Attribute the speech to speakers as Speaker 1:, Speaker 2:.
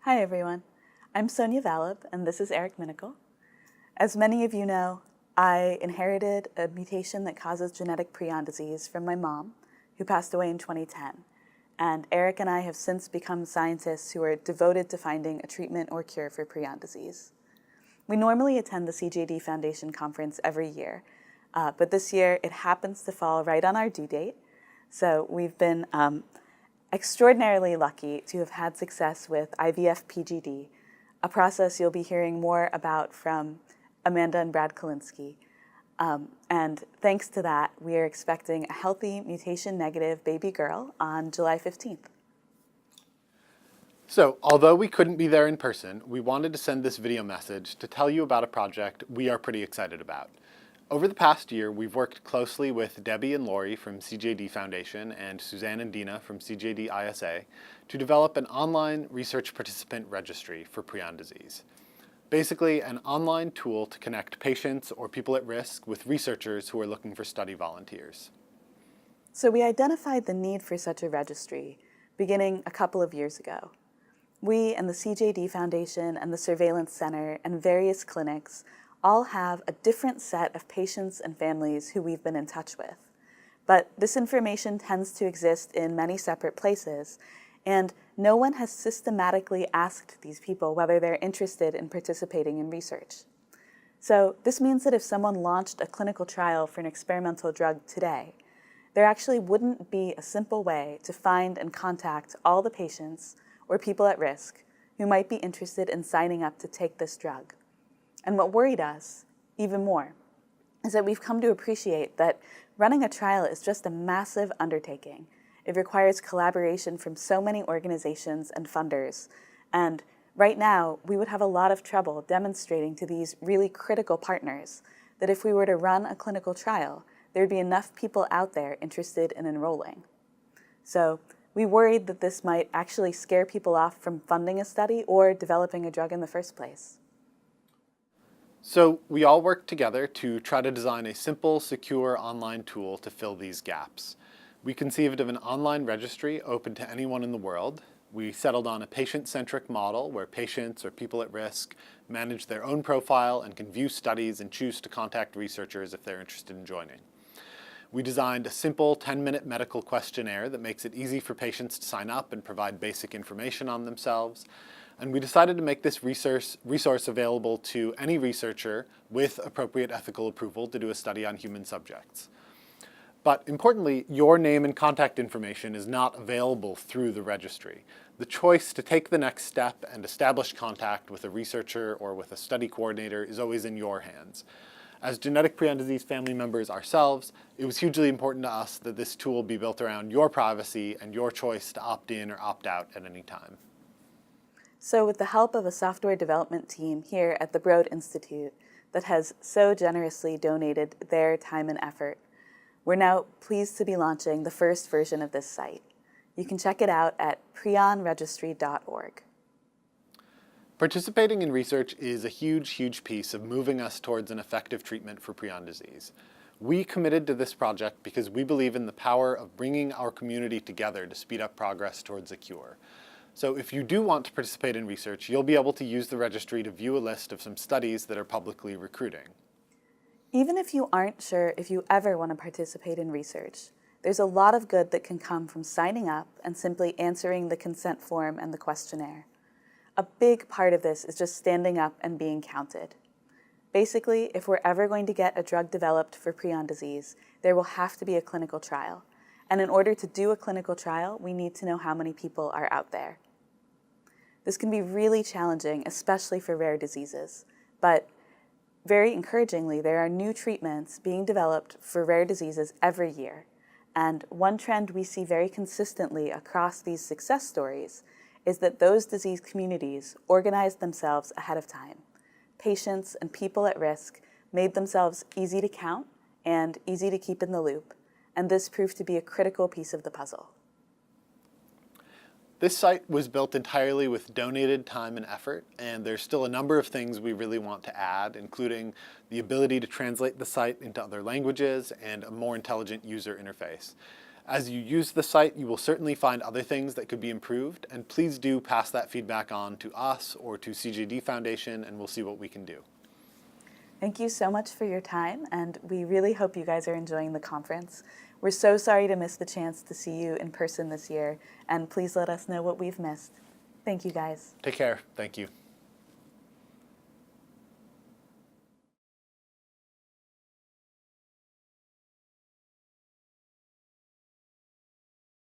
Speaker 1: Hi everyone, I'm Sonia Valladh and this is Minikel. As many of you know, I inherited a mutation that causes genetic prion disease from my mom, who passed away in 2010. And Eric and I have since become scientists who are devoted to finding a treatment or cure for prion disease. We normally attend the CJD Foundation conference every year, but this year it happens to fall right on our due date. So we've been extraordinarily lucky to have had success with IVF-PGD, a process you'll be hearing more about from Amanda and Brad Kalinsky. And thanks to that, we are expecting a healthy mutation-negative baby girl on July 15th.
Speaker 2: So, although we couldn't be there in person, we wanted to send this video message to tell you about a project we are pretty excited about. Over the past year, we've worked closely with Debbie and Lori from CJD Foundation and Suzanne and Dina from CJD ISA to develop an online research participant registry for prion disease. Basically, an online tool to connect patients or people at risk with researchers who are looking for study volunteers.
Speaker 1: So we identified the need for such a registry beginning a couple of years ago. We and the CJD Foundation and the Surveillance Center and various clinics all have a different set of patients and families who we've been in touch with. But this information tends to exist in many separate places, and no one has systematically asked these people whether they're interested in participating in research. So this means that if someone launched a clinical trial for an experimental drug today, there actually wouldn't be a simple way to find and contact all the patients or people at risk who might be interested in signing up to take this drug. And what worried us even more is that we've come to appreciate that running a trial is just a massive undertaking. It requires collaboration from so many organizations and funders. And right now, we would have a lot of trouble demonstrating to these really critical partners that if we were to run a clinical trial, there'd be enough people out there interested in enrolling. So we worried that this might actually scare people off from funding a study or developing a drug in the first place.
Speaker 2: So we all worked together to try to design a simple, secure online tool to fill these gaps. We conceived of an online registry open to anyone in the world. We settled on a patient-centric model where patients or people at risk manage their own profile and can view studies and choose to contact researchers if they're interested in joining. We designed a simple 10-minute medical questionnaire that makes it easy for patients to sign up and provide basic information on themselves. And we decided to make this resource available to any researcher with appropriate ethical approval to do a study on human subjects. But importantly, your name and contact information is not available through the registry. The choice to take the next step and establish contact with a researcher or with a study coordinator is always in your hands. As genetic prion disease family members ourselves, it was hugely important to us that this tool be built around your privacy and your choice to opt in or opt out at any time.
Speaker 1: So with the help of a software development team here at the Broad Institute that has so generously donated their time and effort, we're now pleased to be launching the first version of this site. You can check it out at prionregistry.org.
Speaker 2: Participating in research is a huge piece of moving us towards an effective treatment for prion disease. We committed to this project because we believe in the power of bringing our community together to speed up progress towards a cure. So if you do want to participate in research, you'll be able to use the registry to view a list of some studies that are publicly recruiting.
Speaker 1: Even if you aren't sure if you ever want to participate in research, there's a lot of good that can come from signing up and simply answering the consent form and the questionnaire. A big part of this is just standing up and being counted. Basically, if we're ever going to get a drug developed for prion disease, there will have to be a clinical trial. And in order to do a clinical trial, we need to know how many people are out there. This can be really challenging, especially for rare diseases. But very encouragingly, there are new treatments being developed for rare diseases every year. And one trend we see very consistently across these success stories is that those disease communities organized themselves ahead of time. Patients and people at risk made themselves easy to count and easy to keep in the loop, and this proved to be a critical piece of the puzzle.
Speaker 2: This site was built entirely with donated time and effort, and there's still a number of things we really want to add, including the ability to translate the site into other languages and a more intelligent user interface. As you use the site, you will certainly find other things that could be improved, and please do pass that feedback on to us or to CJD Foundation, and we'll see what we can do.
Speaker 1: Thank you so much for your time, and we really hope you guys are enjoying the conference. We're so sorry to miss the chance to see you in person this year, and please let us know what we've missed. Thank you, guys.
Speaker 2: Take care. Thank you.